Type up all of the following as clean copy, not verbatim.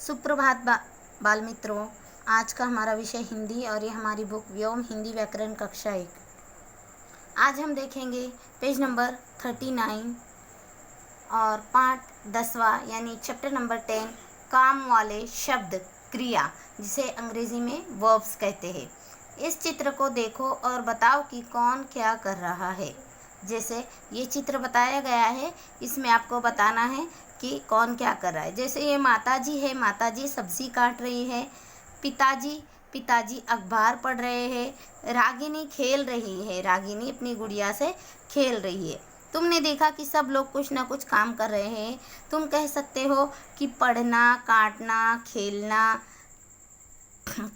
सुप्रभात बाल मित्रों। आज का हमारा विषय हिंदी और ये हमारी बुक व्योम हिंदी व्याकरण कक्षा 1। आज हम देखेंगे पेज नंबर 39 और पाठ 10वां यानी चैप्टर नंबर 10 काम वाले शब्द क्रिया, जिसे अंग्रेजी में वर्ब्स कहते हैं। इस चित्र को देखो और बताओ कि कौन क्या कर रहा है। जैसे ये चित्र बताया गया है, इसमें आपको बताना है कि कौन क्या कर रहा है। जैसे ये माताजी है, माताजी सब्जी काट रही है। पिताजी अखबार पढ़ रहे हैं। रागिनी खेल रही है, रागिनी अपनी गुड़िया से खेल रही है। तुमने देखा कि सब लोग कुछ ना कुछ काम कर रहे हैं। तुम कह सकते हो कि पढ़ना, काटना, खेलना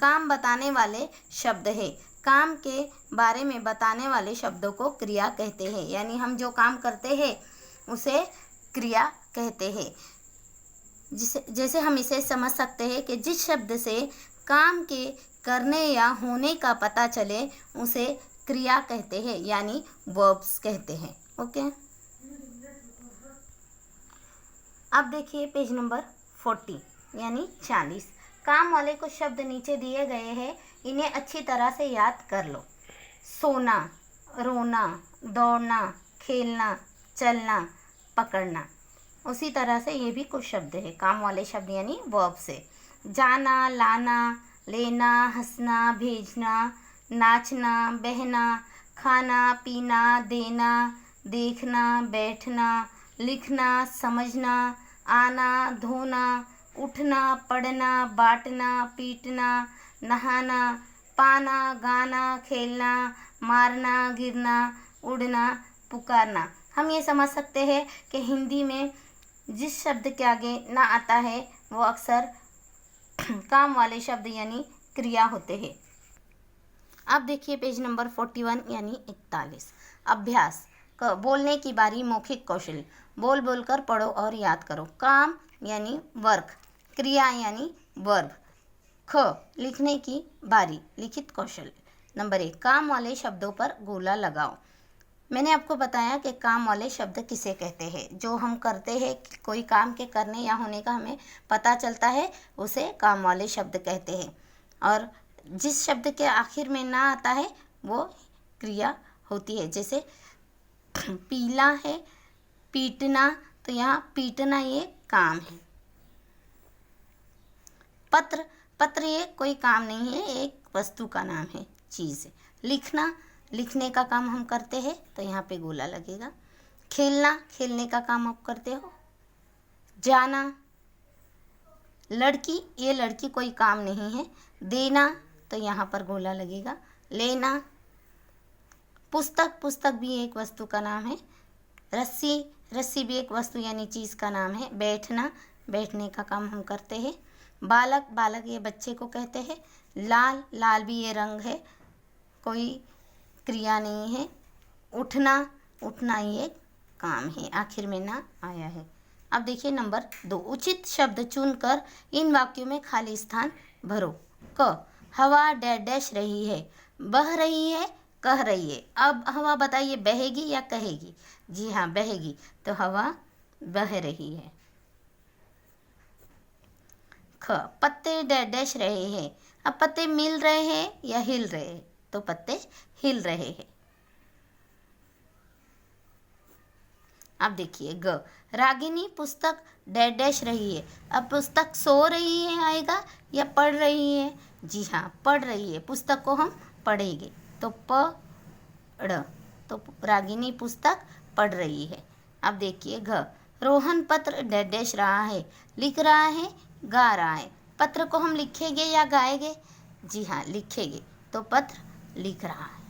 काम बताने वाले शब्द है। काम के बारे में बताने वाले शब्दों को क्रिया कहते हैं, यानी हम जो काम करते हैं उसे क्रिया कहते हैं। जैसे हम इसे समझ सकते हैं कि जिस शब्द से काम के करने या होने का पता चले उसे क्रिया कहते हैं, यानी वर्ब्स कहते हैं। ओके, अब देखिए पेज नंबर 40 यानी 40। काम वाले कुछ शब्द नीचे दिए गए हैं, इन्हें अच्छी तरह से याद कर लो। सोना, रोना, दौड़ना, खेलना, चलना, पकड़ना। उसी तरह से ये भी कुछ शब्द है, काम वाले शब्द यानी वर्ब से। जाना, लाना, लेना, हंसना, भेजना, नाचना, बहना, खाना, पीना, देना, देखना, बैठना, लिखना, समझना, आना, धोना, उठना, पढ़ना, बांटना, पीटना, नहाना, पाना, गाना, खेलना, मारना, गिरना, उड़ना, पुकारना। हम ये समझ सकते हैं कि हिंदी में जिस शब्द के आगे ना आता है वो अक्सर काम वाले शब्द यानी क्रिया होते हैं। अब देखिए पेज नंबर 41 यानी 41। अभ्यास। बोलने की बारी, मौखिक कौशल। बोल बोलकर पढ़ो और याद करो। काम यानी वर्क, क्रिया यानी वर्ब। लिखने की बारी, लिखित कौशल। नंबर 1, काम वाले शब्दों पर गोला लगाओ। मैंने आपको बताया कि काम वाले शब्द किसे कहते हैं। जो हम करते हैं, कोई काम के करने या होने का हमें पता चलता है उसे काम वाले शब्द कहते हैं। और जिस शब्द के आखिर में ना आता है वो क्रिया होती है। जैसे पीला है, पीटना, तो यहाँ पीटना ये काम है। पत्र ये कोई काम नहीं है, एक वस्तु का नाम है, चीज़ है। लिखना, लिखने का काम हम करते हैं तो यहाँ पे गोला लगेगा। खेलना, खेलने का काम आप करते हो। जाना, लड़की, ये लड़की कोई काम नहीं है। देना, तो यहाँ पर गोला लगेगा। लेना, पुस्तक भी एक वस्तु का नाम है। रस्सी भी एक वस्तु यानी चीज़ का नाम है। बैठना, बैठने का काम हम करते हैं। बालक ये बच्चे को कहते हैं। लाल भी ये रंग है, कोई क्रिया नहीं है। उठना ये काम है, आखिर में ना आया है। अब देखिए नंबर 2, उचित शब्द चुनकर इन वाक्यों में खाली स्थान भरो। हवा डैश रही है, बह रही है, कह रही है। अब हवा बताइए, बहेगी या कहेगी? जी हाँ, बहेगी, तो हवा बह रही है। पत्ते डैश रहे हैं। अब पत्ते मिल रहे हैं या हिल रहे हैं? तो पत्ते हिल रहे हैं। अब देखिए रागिनी पुस्तक डैश रही है। अब पुस्तक सो रही है आएगा या पढ़ रही है? जी हाँ, पढ़ रही है। पुस्तक को हम पढ़ेंगे तो तो रागिनी पुस्तक पढ़ रही है। अब देखिए रोहन पत्र डैश रहा है, लिख रहा है, गा रहा है। पत्र को हम लिखेंगे या गाएंगे? जी हाँ, लिखेंगे, तो पत्र लिख रहा है।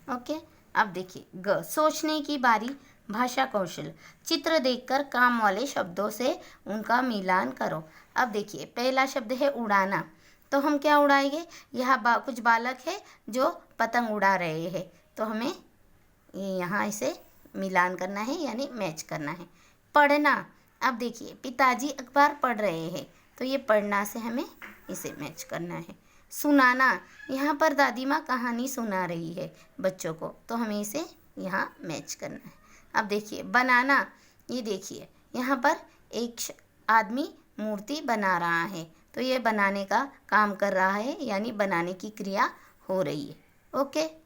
ओके, अब देखिए सोचने की बारी, भाषा कौशल। चित्र देखकर काम वाले शब्दों से उनका मिलान करो। अब देखिए पहला शब्द है उड़ाना, तो हम क्या उड़ाएंगे? यहाँ कुछ बालक है जो पतंग उड़ा रहे हैं, तो हमें यहाँ इसे मिलान करना है यानी मैच करना है। पढ़ना, अब देखिए पिताजी अखबार पढ़ रहे हैं, तो ये पढ़ना से हमें इसे मैच करना है। सुनाना, यहाँ पर दादी माँ कहानी सुना रही है बच्चों को, तो हमें इसे यहाँ मैच करना है। अब देखिए बनाना, ये देखिए यहाँ पर आदमी मूर्ति बना रहा है, तो ये बनाने का काम कर रहा है, यानी बनाने की क्रिया हो रही है। ओके।